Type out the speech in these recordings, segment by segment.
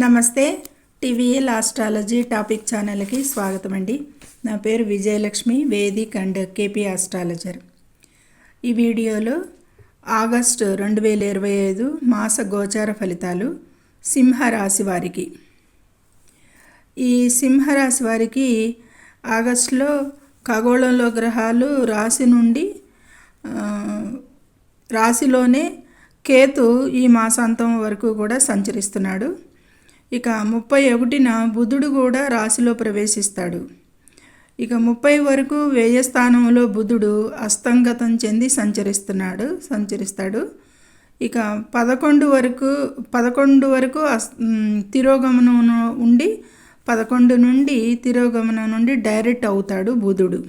నమస్తే. TVL astrology topic ఛానల్కి స్వాగతం అండి. నా పేరు Vijayalakshmi, Vedic and KP astrologer. ఈ వీడియోలో ఆగస్టు 2025 మాస గోచార ఫలితాలు సింహరాశి వారికి. ఈ సింహరాశి వారికి ఆగస్టులో ఖగోళంలో గ్రహాలు రాశి నుండి రాశిలోనే కేతు ఈ మాసాంతం వరకు కూడా సంచరిస్తున్నాడు. ఇక 31న బుధుడు కూడా రాశిలో ప్రవేశిస్తాడు. ఇక 30 వరకు వ్యయ స్థానంలో బుధుడు అస్తంగతం చెంది సంచరిస్తాడు. ఇక 11 వరకు తిరోగమనం ఉండి 11 నుండి తిరోగమనం నుండి డైరెక్ట్ అవుతాడు బుధుడు.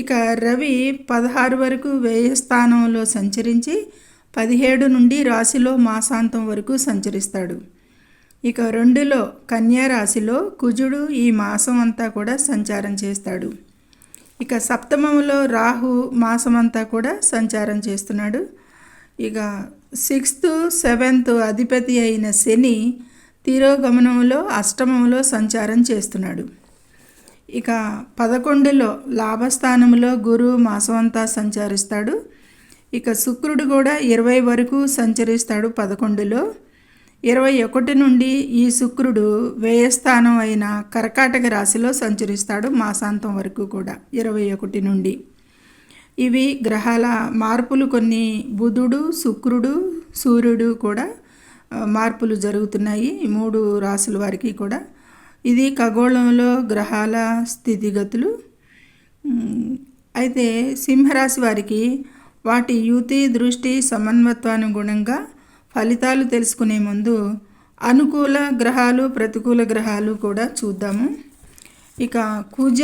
ఇక రవి 16 వరకు వ్యయ స్థానంలో సంచరించి 17 నుండి రాశిలో మాసాంతం వరకు సంచరిస్తాడు. ఇక 2లో కన్యా రాశిలో కుజుడు ఈ మాసం అంతా కూడా సంచారం చేస్తాడు. ఇక సప్తమంలో రాహు మాసం అంతా కూడా సంచారం చేస్తున్నాడు. ఇక 6th 7th అధిపతి అయిన శని తిరోగమనంలో అష్టమంలో సంచారం చేస్తున్నాడు. ఇక 11లో లాభస్థానంలో గురువు మాసం అంతా సంచరిస్తాడు. ఇక శుక్రుడు కూడా 20 వరకు సంచరిస్తాడు 11లో. 21 నుండి ఈ శుక్రుడు వ్యయస్థానం అయిన కర్కాటక రాశిలో సంచరిస్తాడు మాసాంతం వరకు కూడా 21 నుండి. ఇవి గ్రహాల మార్పులు. కొన్ని బుధుడు, శుక్రుడు, సూర్యుడు కూడా మార్పులు జరుగుతున్నాయి ఈ 3 రాశుల వారికి కూడా. ఇది ఖగోళంలో గ్రహాల స్థితిగతులు. అయితే సింహరాశి వారికి వాటి యుతి, దృష్టి, సమన్వత్వానుగుణంగా ఫలితాలు తెలుసుకునే ముందు అనుకూల గ్రహాలు, ప్రతికూల గ్రహాలు కూడా చూద్దాము. ఇక కుజ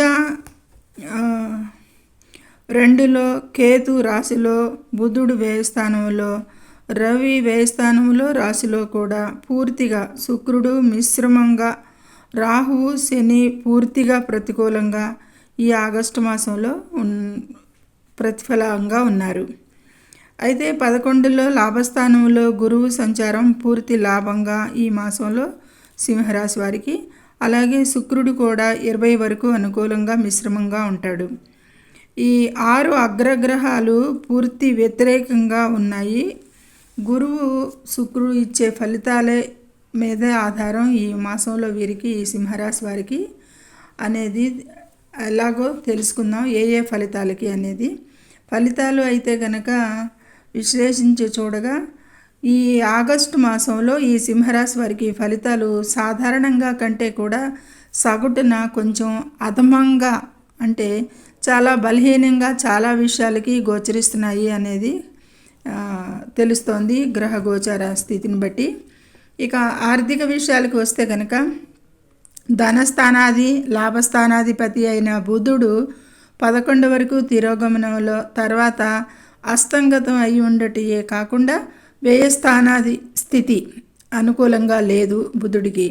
2లో, కేతు రాశిలో, బుధుడు వ్యయస్థానంలో, రవి వ్యయస్థానంలో, రాశిలో కూడా పూర్తిగా, శుక్రుడు మిశ్రమంగా, రాహువు, శని పూర్తిగా ప్రతికూలంగా ఈ ఆగస్టు మాసంలో ప్రతిఫలంగా ఉన్నారు. అయితే 11లో లాభస్థానంలో గురువు సంచారం పూర్తి లాభంగా ఈ మాసంలో సింహరాశి వారికి. అలాగే శుక్రుడు కూడా 20 వరకు అనుకూలంగా మిశ్రమంగా ఉంటాడు. ఈ 6 అగ్రగ్రహాలు పూర్తి వ్యతిరేకంగా ఉన్నాయి. గురువు, శుక్రుడు ఇచ్చే ఫలితాలే మీద ఆధారం ఈ మాసంలో వీరికి, ఈ సింహరాశి వారికి అనేది ఎలాగో తెలుసుకుందాం. ఏ ఫలితాలకి అనేది. ఫలితాలు అయితే కనుక విశ్లేషించి చూడగా ఈ ఆగస్టు మాసంలో ఈ సింహరాశి వారికి ఫలితాలు సాధారణంగా కంటే కూడా సగటున కొంచెం అధమంగా, అంటే చాలా బలహీనంగా చాలా విషయాలకి గోచరిస్తున్నాయి అనేది తెలుస్తోంది గ్రహ గోచార స్థితిని బట్టి. ఇక ఆర్థిక విషయాలకు వస్తే కనుక ధనస్థానాది, లాభస్థానాధిపతి అయిన బుధుడు 11 వరకు తిరోగమనంలో, తర్వాత అస్తంగతం అయి ఉండటయే కాకుండా వ్యయస్థానాది స్థితి అనుకూలంగా లేదు బుధుడికి.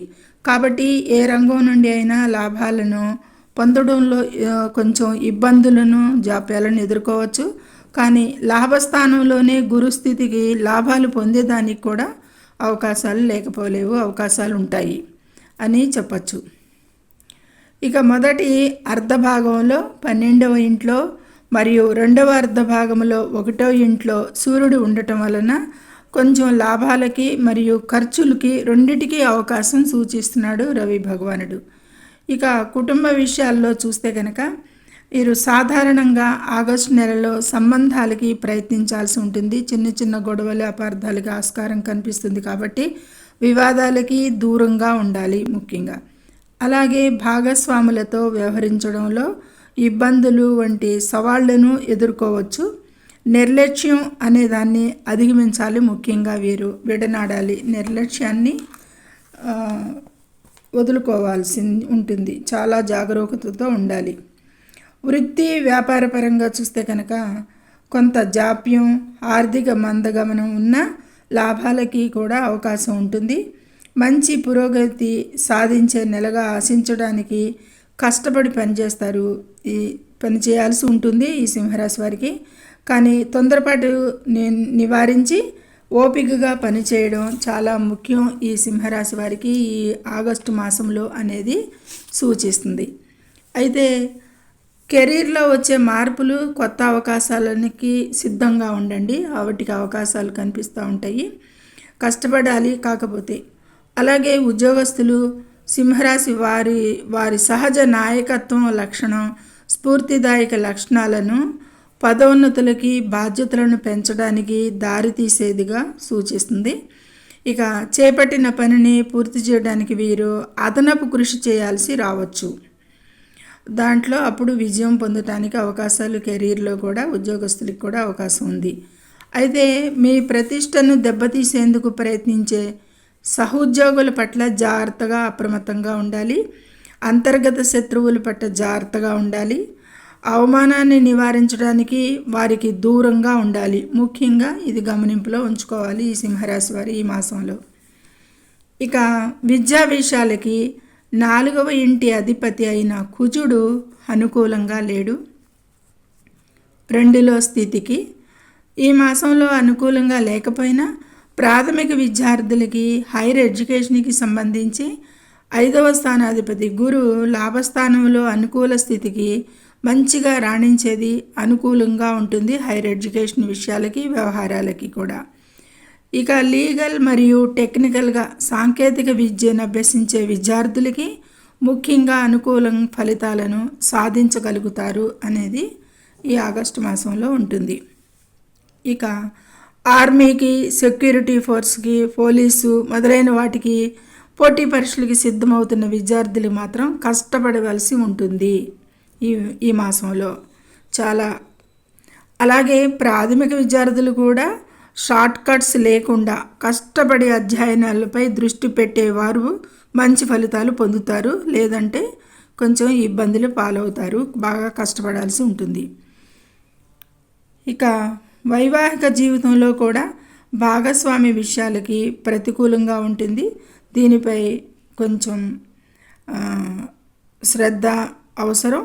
కాబట్టి ఏ రంగం నుండి అయినా లాభాలను పొందడంలో కొంచెం ఇబ్బందులను, జాప్యాలను ఎదుర్కోవచ్చు. కానీ లాభస్థానంలోనే గురుస్థితికి లాభాలు పొందేదానికి కూడా అవకాశాలు లేకపోలేవు, అవకాశాలు ఉంటాయి అని చెప్పచ్చు. ఇక మొదటి అర్ధభాగంలో 12వ ఇంట్లో మరియు 2వ అర్ధభాగంలో 1వ ఇంట్లో సూర్యుడు ఉండటం వలన కొంచెం లాభాలకి మరియు ఖర్చులకి రెండిటికీ అవకాశం సూచిస్తున్నాడు రవి భగవానుడు. ఇక కుటుంబ విషయాల్లో చూస్తే కనుక వీరు సాధారణంగా ఆగస్టు నెలలో సంబంధాలకి ప్రయత్నించాల్సి ఉంటుంది. చిన్న చిన్న గొడవలు, అపార్థాలకి ఆస్కారం కనిపిస్తుంది. కాబట్టి వివాదాలకి దూరంగా ఉండాలి ముఖ్యంగా. అలాగే భాగస్వాములతో వ్యవహరించడంలో ఇబ్బందులు వంటి సవాళ్లను ఎదుర్కోవచ్చు. నిర్లక్ష్యం అనేదాన్ని అధిగమించాలి. ముఖ్యంగా వీరు విడనాడాలి, నిర్లక్ష్యాన్ని వదులుకోవాల్సి ఉంటుంది. చాలా జాగరూకతతో ఉండాలి. వృత్తి, వ్యాపారపరంగా చూస్తే కనుక కొంత జాప్యం, ఆర్థిక మందగమనం ఉన్న లాభాలకి కూడా అవకాశం ఉంటుంది. మంచి పురోగతి సాధించే నెలగా ఆశించడానికి కష్టపడి పనిచేస్తారు, ఈ పని చేయాల్సి ఉంటుంది ఈ సింహరాశి వారికి. కానీ తొందరపాటు నివారించి ఓపికగా పనిచేయడం చాలా ముఖ్యం ఈ సింహరాశి వారికి ఈ ఆగస్టు మాసంలో అనేది సూచిస్తుంది. అయితే కెరీర్లో వచ్చే మార్పులు, కొత్త అవకాశాలకి సిద్ధంగా ఉండండి. వాటికి అవకాశాలు కనిపిస్తూ ఉంటాయి. కష్టపడాలి. కాకపోతే అలాగే ఉద్యోగస్తులు, సింహరాశి వారి సహజ నాయకత్వం లక్షణం, స్ఫూర్తిదాయక లక్షణాలను పదోన్నతులకి, బాధ్యతలను పెంచడానికి దారితీసేదిగా సూచిస్తుంది. ఇక చేపట్టిన పనిని పూర్తి చేయడానికి వీరు అదనపు కృషి చేయాల్సి రావచ్చు. దాంట్లో అప్పుడు విజయం పొందడానికి అవకాశాలు కెరీర్లో కూడా ఉద్యోగస్తులకు కూడా అవకాశం ఉంది. అయితే మీ ప్రతిష్టను దెబ్బతీసేందుకు ప్రయత్నించే సహోద్యోగుల పట్ల జాగ్రత్తగా, అప్రమత్తంగా ఉండాలి. అంతర్గత శత్రువుల పట్ల జాగ్రత్తగా ఉండాలి. అవమానాన్ని నివారించడానికి వారికి దూరంగా ఉండాలి. ముఖ్యంగా ఇది గమనింపులో ఉంచుకోవాలి ఈ సింహరాశి వారి ఈ మాసంలో. ఇక విద్యా విషయాలకి 4వ ఇంటి అధిపతి అయిన కుజుడు అనుకూలంగా లేడు. 2లో స్థితికి ఈ మాసంలో అనుకూలంగా లేకపోయినా ప్రాథమిక విద్యార్థులకి, హైయర్ ఎడ్యుకేషన్కి సంబంధించి 5వ స్థానాధిపతి గురు లాభస్థానంలో అనుకూల స్థితికి మంచిగా రాణించేది అనుకూలంగా ఉంటుంది. హైయర్ ఎడ్యుకేషన్ విషయాలకి, వ్యవహారాలకి కూడా. ఇక లీగల్ మరియు టెక్నికల్గా సాంకేతిక విద్యను అభ్యసించే విద్యార్థులకి ముఖ్యంగా అనుకూలం ఫలితాలను సాధించగలుగుతారు అనేది ఈ ఆగస్టు మాసంలో ఉంటుంది. ఇక ఆర్మీకి, సెక్యూరిటీ ఫోర్స్కి, పోలీసు మొదలైన వాటికి పోటీ పరీక్షలకి సిద్ధమవుతున్న విద్యార్థులు మాత్రం కష్టపడవలసి ఉంటుంది ఈ మాసంలో చాలా. అలాగే ప్రాథమిక విద్యార్థులు కూడా షార్ట్ కట్స్ లేకుండా కష్టపడి అధ్యయనాలపై దృష్టి పెట్టేవారు మంచి ఫలితాలు పొందుతారు. లేదంటే కొంచెం ఇబ్బందులు పాలవుతారు. బాగా కష్టపడాల్సి ఉంటుంది. ఇక వైవాహిక జీవితంలో కూడా భాగస్వామి విషయాలకి ప్రతికూలంగా ఉంటుంది. దీనిపై కొంచెం శ్రద్ధ అవసరం.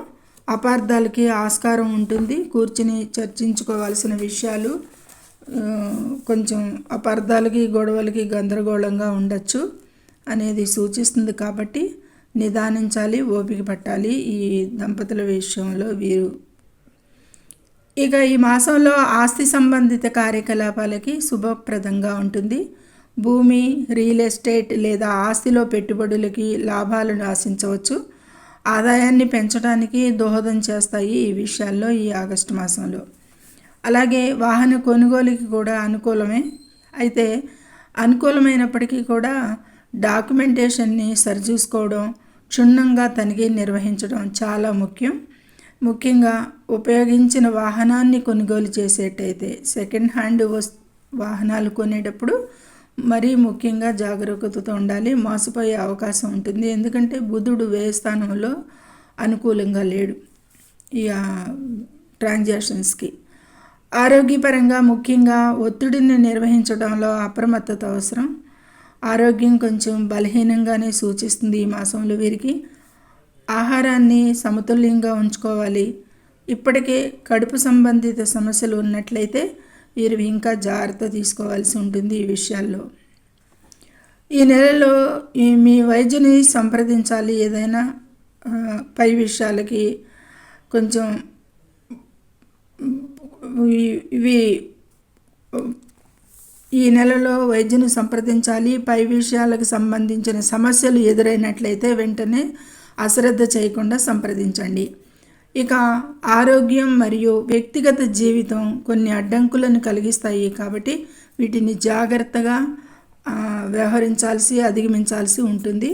అపార్థాలకి ఆస్కారం ఉంటుంది. కూర్చుని చర్చించుకోవాల్సిన విషయాలు కొంచెం అపార్థాలకి, గొడవలకి గందరగోళంగా ఉండొచ్చు అనేది సూచిస్తుంది. కాబట్టి నిదానించాలి, ఓపిక పట్టాలి ఈ దంపతుల విషయంలో వీరు. ఇక ఈ మాసంలో ఆస్తి సంబంధిత కార్యకలాపాలకి శుభప్రదంగా ఉంటుంది. భూమి, రియల్ ఎస్టేట్ లేదా ఆస్తిలో పెట్టుబడులకి లాభాలను ఆశించవచ్చు. ఆదాయాన్ని పెంచడానికి దోహదం చేస్తాయి ఈ విషయాల్లో ఈ ఆగస్టు మాసంలో. అలాగే వాహన కొనుగోలుకి కూడా అనుకూలమే. అయితే అనుకూలమైనప్పటికీ కూడా డాక్యుమెంటేషన్ని సరిచూసుకోవడం, క్షుణ్ణంగా తనిఖీ నిర్వహించడం చాలా ముఖ్యం. ముఖ్యంగా ఉపయోగించిన వాహనాన్ని కొనుగోలు చేసేటైతే సెకండ్ హ్యాండ్ వాహనాలు కొనేటప్పుడు మరీ ముఖ్యంగా జాగరూకతతో ఉండాలి. మోసపోయే అవకాశం ఉంటుంది. ఎందుకంటే బుధుడు వ్యయ స్థానంలో అనుకూలంగా లేడు ఈ ట్రాన్సాక్షన్స్కి. ఆరోగ్యపరంగా ముఖ్యంగా ఒత్తిడిని నిర్వహించడంలో అప్రమత్తత అవసరం. ఆరోగ్యం కొంచెం బలహీనంగానే సూచిస్తుంది ఈ మాసంలో వీరికి. ఆహారాన్ని సమతుల్యంగా ఉంచుకోవాలి. ఇప్పటికే కడుపు సంబంధిత సమస్యలు ఉన్నట్లయితే వీరు ఇంకా జాగ్రత్త తీసుకోవాల్సి ఉంటుంది ఈ విషయాల్లో. ఈ నెలలో మీ వైద్యుని సంప్రదించాలి. ఏదైనా పై విషయాలకి కొంచెం ఇవి ఈ నెలలో వైద్యుని సంప్రదించాలి. పై విషయాలకు సంబంధించిన సమస్యలు ఎదురైనట్లయితే వెంటనే అశ్రద్ధ చేయకుండా సంప్రదించండి. ఇక ఆరోగ్యం మరియు వ్యక్తిగత జీవితం కొన్ని అడ్డంకులను కలిగిస్తాయి. కాబట్టి వీటిని జాగ్రత్తగా అధిగమించాల్సి ఉంటుంది.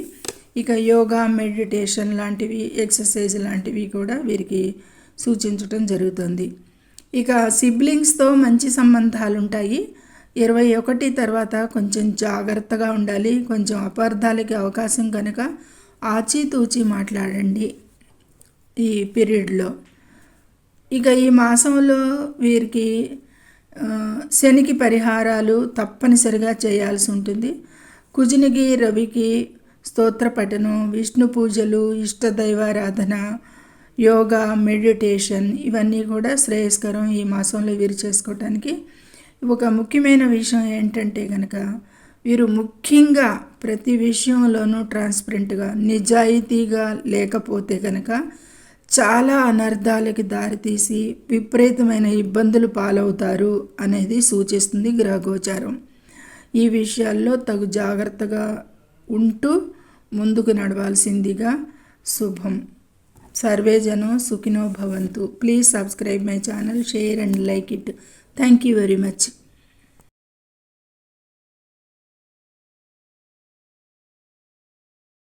ఇక యోగా, మెడిటేషన్ లాంటివి, ఎక్సర్సైజ్ లాంటివి కూడా వీరికి సూచించడం జరుగుతుంది. ఇక సిబ్లింగ్స్తో మంచి సంబంధాలు ఉంటాయి. 21 తర్వాత కొంచెం జాగ్రత్తగా ఉండాలి. కొంచెం అపార్థాలకి అవకాశం కనుక ఆచితూచి మాట్లాడండి ఈ పీరియడ్లో. ఇక ఈ మాసంలో వీరికి శనికి పరిహారాలు తప్పనిసరిగా చేయాల్సి ఉంటుంది. కుజునికి, రవికి స్తోత్ర పఠనం, విష్ణు పూజలు, ఇష్టదైవారాధన, యోగా, మెడిటేషన్ ఇవన్నీ కూడా శ్రేయస్కరం ఈ మాసంలో వీరు చేసుకోవటానికి. ఒక ముఖ్యమైన విషయం ఏంటంటే కనుక వీరు ముఖ్యంగా ప్రతి విషయంలోనూ ట్రాన్స్పరెంట్గా నిజాయితీగా లేకపోతే కనుక చాలా అనర్థాలకి దారితీసి విపరీతమైన ఇబ్బందులు పాలవుతారు అనేది సూచిస్తుంది గ్రహగోచారం. ఈ విషయాల్లో తగు జాగ్రత్తగా ఉంటూ ముందుకు నడవాల్సిందిగా శుభం. సర్వే జనం సుఖినో భవంతు. Please subscribe my channel, share and like it. Thank you very much.